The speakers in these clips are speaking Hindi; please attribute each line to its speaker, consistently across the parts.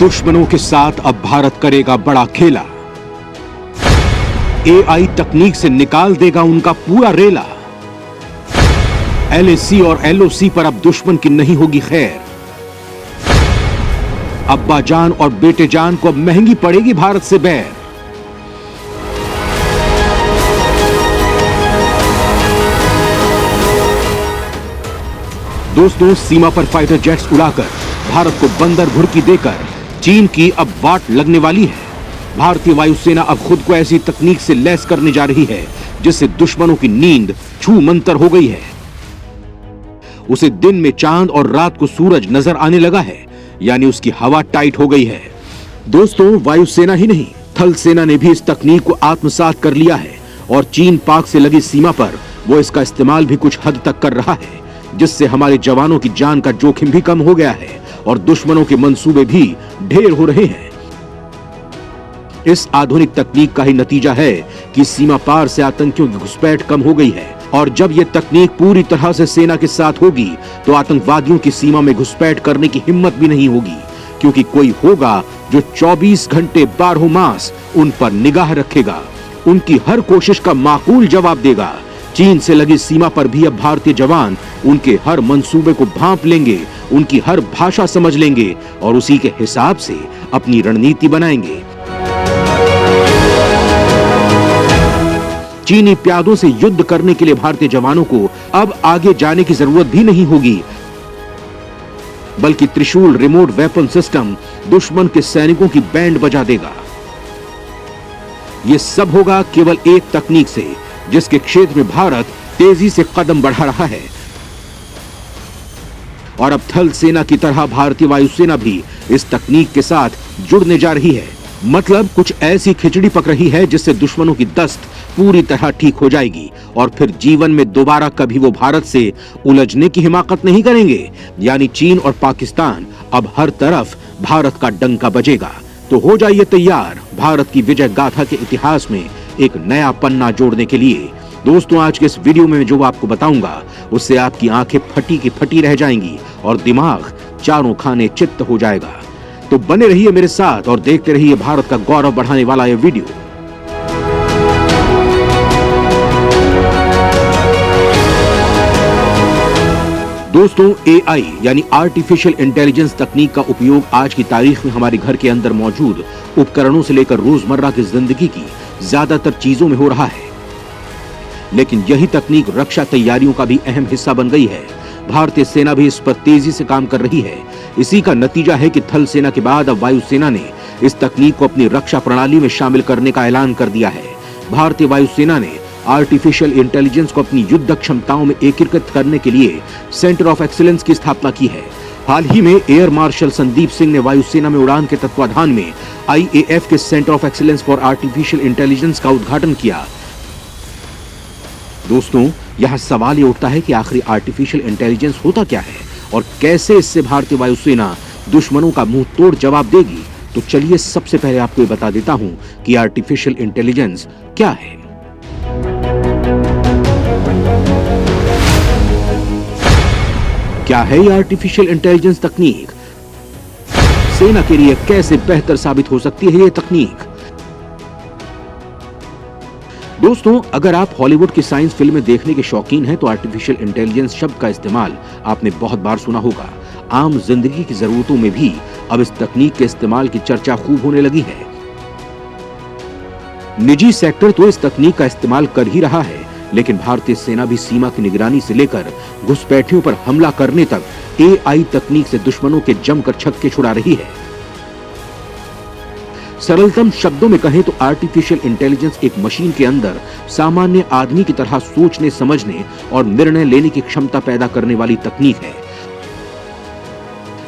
Speaker 1: दुश्मनों के साथ अब भारत करेगा बड़ा खेला। एआई तकनीक से निकाल देगा उनका पूरा रेला। एलएसी और एलओसी पर अब दुश्मन की नहीं होगी खैर। अब्बा जान और बेटे जान को अब महंगी पड़ेगी भारत से बैर। दोस्तों, सीमा पर फाइटर जेट्स उड़ाकर भारत को बंदर घुड़की देकर चीन की अब वाट लगने वाली है। भारतीय वायुसेना अब खुद को ऐसी तकनीक से लैस करने जा रही है जिससे दुश्मनों की नींद छू मंतर हो गई है। उसे दिन में चांद और रात को सूरज नजर आने लगा है, यानी उसकी हवा टाइट हो गई है। दोस्तों, वायुसेना ही नहीं, थल सेना ने भी इस तकनीक को आत्मसात कर लिया है और चीन पाक से लगी सीमा पर वो इसका इस्तेमाल भी कुछ हद तक कर रहा है, जिससे हमारे जवानों की जान का जोखिम भी कम हो गया है और दुश्मनों के मंसूबे भी ढेर हो रहे हैं। इस आधुनिक तकनीक का ही नतीजा है कि सीमा पार से आतंकियों की घुसपैठ कम हो गई है और जब यह तकनीक पूरी तरह से सेना के साथ होगी तो आतंकवादियों की सीमा में घुसपैठ करने की हिम्मत भी नहीं होगी, क्योंकि कोई होगा जो 24 घंटे 12 मास उन पर निगाह रखेगा, उनकी हर कोशिश का माकूल जवाब देगा। चीन से लगी सीमा पर भी अब भारतीय जवान उनके हर मंसूबे को भांप लेंगे, उनकी हर भाषा समझ लेंगे और उसी के हिसाब से अपनी रणनीति बनाएंगे। चीनी प्यादों से युद्ध करने के लिए भारतीय जवानों को अब आगे जाने की जरूरत भी नहीं होगी, बल्कि त्रिशूल रिमोट वेपन सिस्टम दुश्मन के सैनिकों की बैंड बजा देगा। यह सब होगा केवल एक तकनीक से, जिसके क्षेत्र में भारत तेजी से कदम बढ़ा रहा है। और अब थल सेना की तरह भारतीय वायुसेना भी इस तकनीक के साथ जुड़ने जा रही है। मतलब कुछ ऐसी खिचड़ी पक रही है जिससे दुश्मनों की दस्त पूरी तरह ठीक हो जाएगी और फिर जीवन में दोबारा कभी वो भारत से उलझने की हिमाकत नहीं करेंगे। यानी चीन और पाकिस्तान अब हर तरफ भारत का डंका बजेगा। तो हो जाइए तैयार भारत की विजय गाथा के इतिहास में एक नया पन्ना जोड़ने के लिए। दोस्तों, आज के इस वीडियो में जो आपको बताऊंगा उससे आपकी आंखें फटी की फटी रह जाएंगी और दिमाग चारों खाने चित्त हो जाएगा। तो बने रहिए मेरे साथ और देखते रहिए भारत का गौरव बढ़ाने वाला यह वीडियो। दोस्तों, एआई यानी आर्टिफिशियल इंटेलिजेंस तकनीक का उपयोग आज की तारीख में हमारे घर के अंदर मौजूद उपकरणों से लेकर रोजमर्रा की जिंदगी की ज्यादातर चीजों में हो रहा है। लेकिन यही तकनीक रक्षा तैयारियों का भी अहम हिस्सा बन गई है। भारतीय सेना भी इस पर तेजी से काम कर रही है। इसी का नतीजा है कि थल सेना के बाद अब वायुसेना ने इस तकनीक को अपनी रक्षा प्रणाली में शामिल करने का ऐलान कर दिया है। भारतीय वायुसेना ने आर्टिफिशियल इंटेलिजेंस को अपनी युद्ध क्षमताओं में एकीकृत करने के लिए सेंटर ऑफ एक्सीलेंस की स्थापना की है। हाल ही में एयर मार्शल संदीप सिंह ने वायुसेना में उड़ान के तत्वाधान में आईएएफ के centre of excellence for artificial intelligence का उद्घाटन किया। दोस्तों, यह सवाल ये उठता है कि आखिर आर्टिफिशियल इंटेलिजेंस होता क्या है और कैसे इससे भारतीय वायुसेना दुश्मनों का मुंह तोड़ जवाब देगी। तो चलिए सबसे पहले आपको ये बता देता हूं कि आर्टिफिशियल इंटेलिजेंस क्या है। क्या है ये आर्टिफिशियल इंटेलिजेंस तकनीक? सेना के लिए कैसे बेहतर साबित हो सकती है ये तकनीक? दोस्तों, अगर आप हॉलीवुड की साइंस फिल्में देखने के शौकीन हैं तो आर्टिफिशियल इंटेलिजेंस शब्द का इस्तेमाल आपने बहुत बार सुना होगा। आम जिंदगी की जरूरतों में भी अब इस तकनीक के इस्तेमाल की चर्चा खूब होने लगी है। निजी सेक्टर तो इस तकनीक का इस्तेमाल कर ही रहा है, लेकिन भारतीय सेना भी सीमा की निगरानी से लेकर घुसपैठियों पर हमला करने तक एआई तकनीक से दुश्मनों के जमकर छक्के छुड़ा रही है। सरलतम शब्दों में कहें तो आर्टिफिशियल इंटेलिजेंस एक मशीन के अंदर सामान्य आदमी की तरह सोचने, समझने और निर्णय लेने की क्षमता पैदा करने वाली तकनीक है।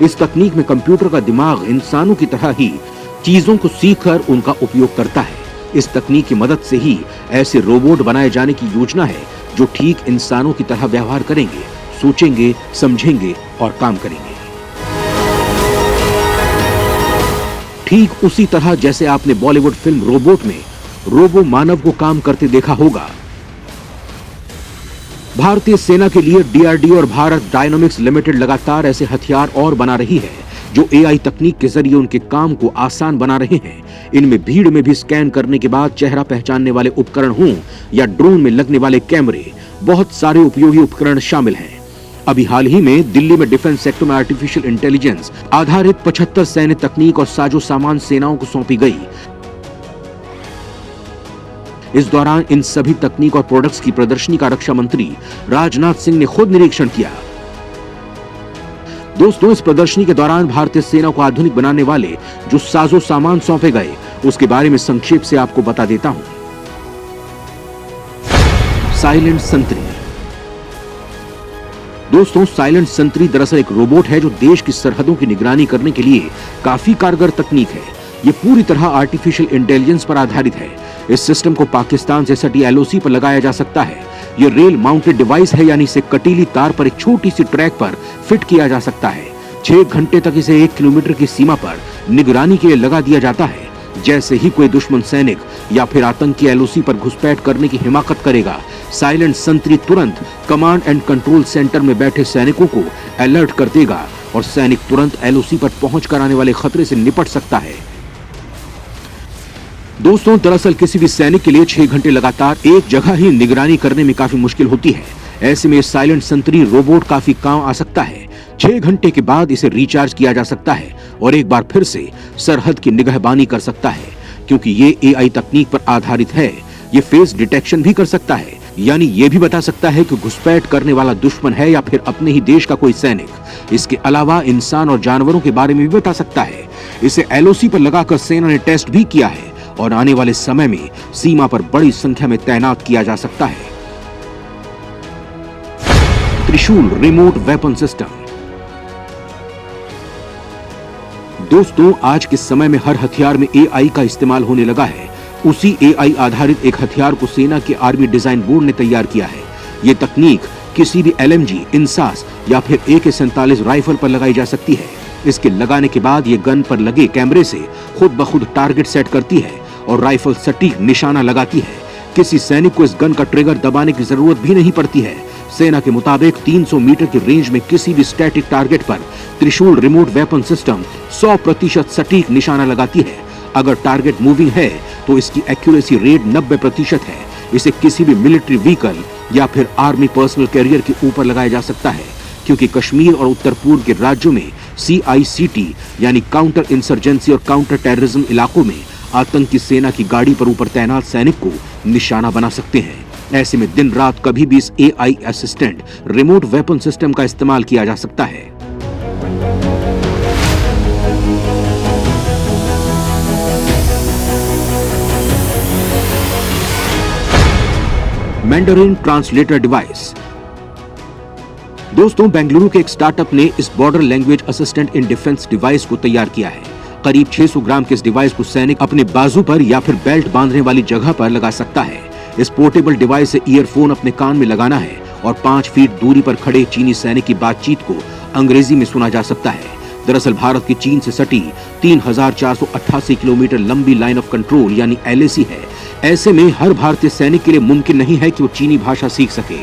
Speaker 1: इस तकनीक में कंप्यूटर का दिमाग इंसानों की तरह ही चीजों को सीखकर उनका उपयोग करता है। इस तकनीक की मदद से ही ऐसे रोबोट बनाए जाने की योजना है जो ठीक इंसानों की तरह व्यवहार करेंगे, सोचेंगे, समझेंगे और काम करेंगे। ठीक उसी तरह जैसे आपने बॉलीवुड फिल्म रोबोट में रोबो मानव को काम करते देखा होगा। भारतीय सेना के लिए डीआरडीओ और भारत डायनामिक्स लिमिटेड लगातार ऐसे हथियार और बना रही है जो एआई तकनीक के जरिए उनके काम को आसान बना रहे हैं। इनमें भीड़ में भी स्कैन करने के बाद चेहरा पहचानने वाले उपकरण हों या ड्रोन में लगने वाले कैमरे, बहुत सारे उपयोगी उपकरण शामिल हैं। अभी हाल ही में दिल्ली में डिफेंस सेक्टर में आर्टिफिशियल इंटेलिजेंस आधारित 75 सैन्य तकनीक और साजो सामान सेनाओं को सौंपी गई। इस दौरान इन सभी तकनीक और प्रोडक्ट्स की प्रदर्शनी का रक्षा मंत्री राजनाथ सिंह ने खुद निरीक्षण किया। दोस्तों, इस प्रदर्शनी के दौरान भारतीय सेना को आधुनिक बनाने वाले जो साजो सामान सौंपे गए उसके बारे में संक्षेप से आपको बता देता हूं। साइलेंट संतरी। दोस्तों, साइलेंट संतरी दरअसल एक रोबोट है जो देश की सरहदों की निगरानी करने के लिए काफी कारगर तकनीक है। ये पूरी तरह आर्टिफिशियल इंटेलिजेंस पर आधारित है। इस सिस्टम को पाकिस्तान से सटी एलओसी पर लगाया जा सकता है। ये रेल माउंटेड डिवाइस है, यानी इसे कटीली तार पर एक छोटी सी ट्रैक पर फिट किया जा सकता है। 6 घंटे तक इसे 1 किलोमीटर की सीमा पर निगरानी के लिए लगा दिया जाता है। जैसे ही कोई दुश्मन सैनिक या फिर आतंकी एलओसी पर घुसपैठ करने की हिमाकत करेगा, साइलेंट संतरी तुरंत कमांड एंड कंट्रोल सेंटर में बैठे सैनिकों को अलर्ट कर देगा और सैनिक तुरंत एलओसी पर पहुंचकर आने वाले खतरे से निपट सकता है। दोस्तों, दरअसल किसी भी सैनिक के लिए 6 घंटे लगातार एक जगह ही निगरानी करने में काफी मुश्किल होती है। ऐसे में साइलेंट संतरी रोबोट काफी काम आ सकता है। 6 घंटे के बाद इसे रिचार्ज किया जा सकता है और एक बार फिर से सरहद की निगहबानी कर सकता है। क्योंकि ये एआई तकनीक पर आधारित है, ये फेस डिटेक्शन भी कर सकता है, यानी ये भी बता सकता है कि घुसपैठ करने वाला दुश्मन है या फिर अपने ही देश का कोई सैनिक। इसके अलावा इंसान और जानवरों के बारे में भी बता सकता है। इसे एलओसी पर लगाकर सेना ने टेस्ट भी किया है और आने वाले समय में सीमा पर बड़ी संख्या में तैनात किया जा सकता है। त्रिशूल रिमोट वेपन सिस्टम। दोस्तों, आज के समय में हर हथियार में एआई का इस्तेमाल होने लगा है। उसी एआई आधारित एक हथियार को सेना के आर्मी डिजाइन बोर्ड ने तैयार किया है। ये तकनीक किसी भी एलएमजी, इंसास या फिर AK-47 राइफल पर लगाई जा सकती है। इसके लगाने के बाद ये गन पर लगे कैमरे से खुद ब खुद टारगेट सेट करती है और राइफल सटीक निशाना लगाती है। किसी सैनिक को इस गन का ट्रिगर दबाने की जरूरत भी नहीं पड़ती है। सेना के मुताबिक 300 मीटर की रेंज में किसी भी स्टैटिक टारगेट पर त्रिशूल रिमोट वेपन सिस्टम 100% सटीक निशाना लगाती है। अगर टारगेट मूविंग है तो इसकी एक्यूरेसी रेट 90% है। इसे किसी भी मिलिट्री व्हीकल या फिर आर्मी पर्सनल कैरियर के ऊपर लगाया जा सकता है, क्योंकि कश्मीर और उत्तर पूर्व के राज्यों में CICT यानी काउंटर इंसर्जेंसी और काउंटर टेररिज्म इलाकों में आतंकी सेना की गाड़ी पर ऊपर तैनात सैनिक को निशाना बना सकते हैं। ऐसे में दिन रात कभी भी इस AI assistant remote weapon system का इस्तेमाल किया जा सकता है। Mandarin translator device. दोस्तों, बेंगलुरु के एक स्टार्टअप ने इस border language assistant in defence device को तैयार किया है। करीब 600 ग्राम के इस डिवाइस को सैनिक अपने बाजू पर या फिर बेल्ट बांधने वाली जगह पर लगा सकता है। इस पोर्टेबल डिवाइस से ईयरफोन अपने कान में लगाना है और 5 फीट दूरी पर खड़े चीनी सैनिक की बातचीत को अंग्रेजी में सुना जा सकता है। दरअसल भारत की चीन से सटी 3488 किलोमीटर लंबी लाइन ऑफ कंट्रोल यानी LAC है। ऐसे में हर भारतीय सैनिक के लिए मुमकिन नहीं है कि वो चीनी भाषा सीख सके।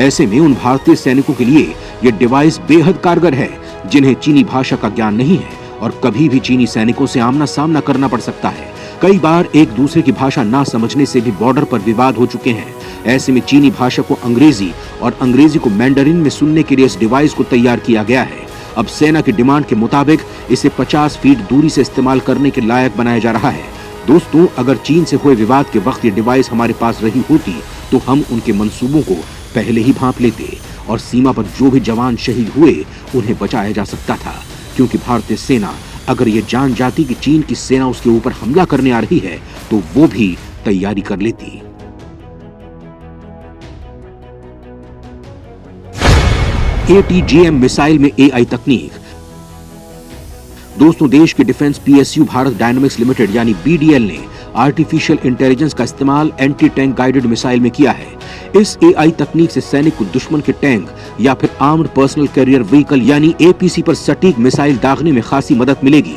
Speaker 1: ऐसे में उन भारतीय सैनिकों के लिए ये डिवाइस बेहद कारगर है जिन्हें चीनी भाषा का ज्ञान नहीं है और कभी भी चीनी सैनिकों से आमना सामना करना पड़ सकता है। कई बार एक दूसरे की भाषा ना समझने से भी बॉर्डर पर विवाद हो चुके हैं। ऐसे में चीनी भाषा को अंग्रेजी और अंग्रेजी को मैंडरिन में सुनने के लिए इस डिवाइस को तैयार किया गया है। अब सेना की डिमांड के मुताबिक इसे 50 फीट दूरी से इस्तेमाल करने के लायक बनाया जा रहा है। दोस्तों, अगर चीन से हुए विवाद के वक्त ये डिवाइस हमारे पास रही होती तो हम उनके मंसूबों को पहले ही भांप लेते और सीमा पर जो भी जवान शहीद हुए उन्हें बचाया जा सकता था, क्योंकि भारतीय सेना अगर ये जान जाती कि चीन की सेना उसके ऊपर हमला करने आ रही है तो वो भी तैयारी कर लेती। ATGM मिसाइल में एआई तकनीक। दोस्तों, देश के defence PSU Bharat dynamics limited यानी BDL ने आर्टिफिशियल इंटेलिजेंस का इस्तेमाल एंटी टैंक गाइडेड मिसाइल में किया है। इस एआई तकनीक से सैनिक को दुश्मन के टैंक या फिर आर्म्ड पर्सनल कैरियर व्हीकल यानी APC पर सटीक मिसाइल दागने में खासी मदद मिलेगी।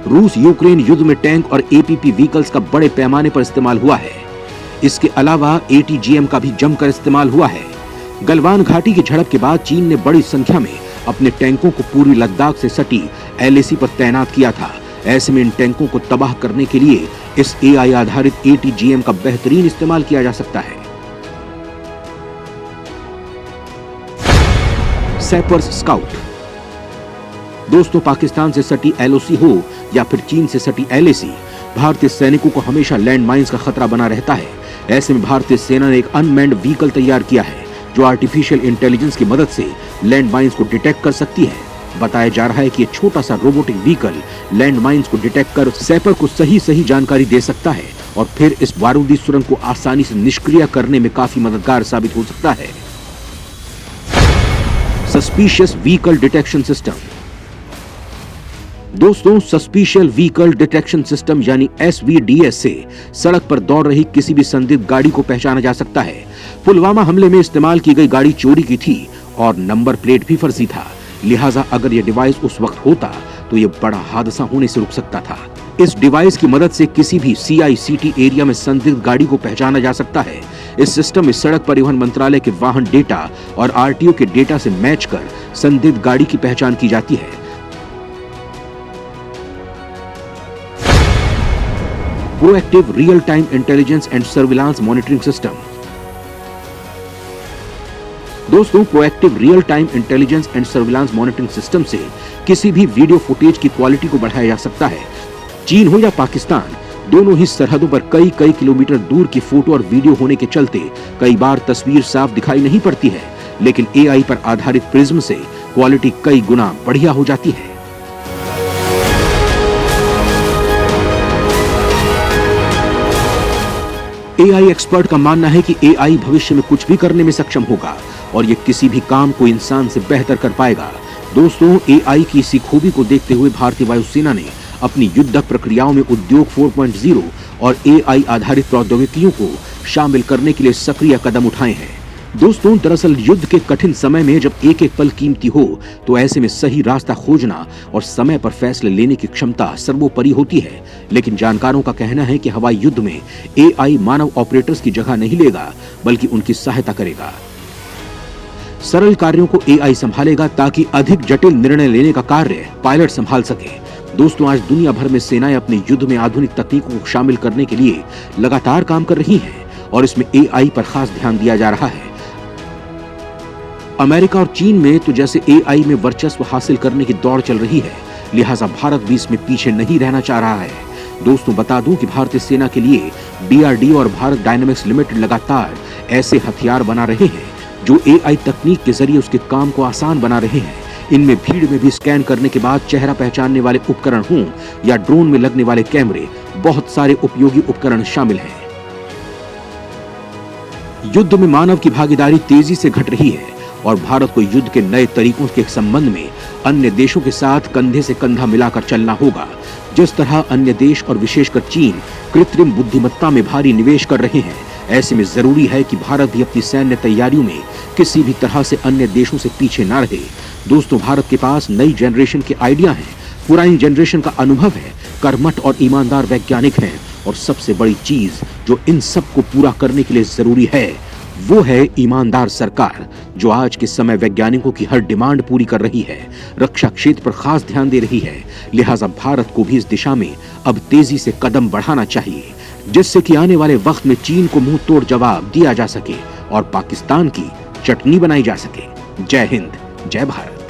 Speaker 1: रूस यूक्रेन युद्ध में टैंक और APP व्हीकल्स का बड़े पैमाने पर इस्तेमाल हुआ है। इसके अलावा ATGM का भी जमकर इस्तेमाल हुआ है। गलवान घाटी की झड़प के बाद चीन ने बड़ी संख्या में अपने टैंकों को पूरी लद्दाख से सटी LAC पर तैनात किया था। ऐसे में इन टैंकों को तबाह करने के लिए इस AI आधारित ATGM का बेहतरीन इस्तेमाल किया जा सकता है। Sappers scout. दोस्तों, पाकिस्तान से सटी LOC हो या फिर चीन से सटी LAC, भारतीय सैनिकों को हमेशा लैंड माइंस का खतरा बना रहता है। ऐसे में भारतीय सेना ने एक अनमैन्ड व्हीकल तैयार किया है जो आर्टिफिशियल इंटेलिजेंस की मदद से लैंड माइंस को डिटेक्ट कर सकती है। बताया जा रहा है कि यह छोटा सा रोबोटिक व्हीकल लैंड माइंस को डिटेक्ट कर सैपर को सही जानकारी दे सकता है और फिर इस बारूदी सुरंग को आसानी से निष्क्रिय करने में काफी मददगार साबित हो सकता है। Suspicious vehicle detection system. दोस्तों, सस्पिशियल व्हीकल डिटेक्शन सिस्टम यानी SVDS से सड़क पर दौड़ रही किसी भी संदिग्ध गाड़ी को पहचाना जा सकता है। पुलवामा हमले में इस्तेमाल की गई गाड़ी चोरी की थी और नंबर प्लेट भी फर्जी था, लिहाजा अगर यह डिवाइस उस वक्त होता तो यह बड़ा हादसा होने से रुक सकता था। इस डिवाइस की मदद से किसी भी CICT एरिया में संदिग्ध गाड़ी को पहचाना जा सकता है। इस सिस्टम में सड़क परिवहन मंत्रालय के वाहन डेटा और RTO के डेटा से मैच कर संदिग्ध गाड़ी की पहचान की जाती है। Proactive real time intelligence and surveillance monitoring system. दोस्तों, proactive real time intelligence and surveillance monitoring system से किसी भी वीडियो फुटेज की क्वालिटी को बढ़ाया जा सकता है। चीन हो या पाकिस्तान, दोनों ही सरहदों पर कई किलोमीटर दूर की फोटो और वीडियो होने के चलते कई बार तस्वीर साफ दिखाई नहीं पड़ती है, लेकिन AI पर आधारित प्रिज्म से क्वालिटी कई गुना बढ़िया हो जाती है। AI एक्सपर्ट का मानना है कि AI भविष्य में कुछ भी करने में सक्षम होगा और ये किसी भी काम को इंसान से बेहतर कर पाएगा। दोस्तों, AI की इसी खूबी को देखते हुए भारतीय वायुसेना ने अपनी युद्धक प्रक्रियाओं में उद्योग 4.0 और AI आधारित प्रौद्योगिकियों को शामिल करने के लिए सक्रिय कदम उठाए हैं। दोस्तों, दरअसल युद्ध के कठिन समय में जब एक पल कीमती हो तो ऐसे में सही रास्ता खोजना और समय पर फैसले लेने की क्षमता सर्वोपरि होती है। लेकिन जानकारों का कहना है कि हवाई युद्ध में AI मानव ऑपरेटर्स की जगह नहीं लेगा, बल्कि उनकी सहायता करेगा। सरल कार्यों को AI संभालेगा ताकि अधिक जटिल निर्णय लेने का कार्य पायलट संभाल सके। दोस्तों, आज दुनिया भर में सेनाएं अपने युद्ध में आधुनिक तकनीकों को शामिल करने के लिए लगातार काम कर रही हैं और इसमें AI पर खास ध्यान दिया जा रहा है। अमेरिका और चीन में तो जैसे AI में वर्चस्व हासिल करने की दौड़ चल रही है, लिहाजा भारत भी इसमें पीछे नहीं रहना चाह रहा है। दोस्तों, बता दूं कि भारतीय सेना के लिए DRDO और भारत डायनामिक्स लिमिटेड लगातार ऐसे हथियार बना रहे हैं जो AI तकनीक के जरिए उसके काम को आसान बना रहे हैं। इनमें भीड़ में भी स्कैन करने के बाद चेहरा पहचानने वाले उपकरण हों या ड्रोन में लगने वाले कैमरे, बहुत सारे उपयोगी उपकरण शामिल हैं। युद्ध में मानव की भागीदारी तेजी से घट रही है और भारत को युद्ध के नए तरीकों के संबंध में अन्य देशों के साथ कंधे से कंधा मिलाकर चलना होगा। जिस तरह अन्य देश और विशेषकर चीन कृत्रिम बुद्धिमत्ता में भारी निवेश कर रहे हैं, ऐसे में जरूरी है कि भारत भी अपनी सैन्य तैयारियों में किसी भी तरह से अन्य देशों से पीछे न रहे। दोस्तों, भारत के पास नई जनरेशन के आइडिया हैं, पुरानी जनरेशन का अनुभव है, कर्मठ और ईमानदार वैज्ञानिक हैं और सबसे बड़ी चीज जो इन सब को पूरा करने के लिए जरूरी है वो है ईमानदार सरकार, जो आज के समय वैज्ञानिकों की हर डिमांड पूरी कर रही है, रक्षा क्षेत्र पर खास ध्यान दे रही है। लिहाजा भारत को भी इस दिशा में अब तेजी से कदम बढ़ाना चाहिए, जिससे कि आने वाले वक्त में चीन को मुंह तोड़ जवाब दिया जा सके और पाकिस्तान की चटनी बनाई जा सके। जय हिंद, जय भारत।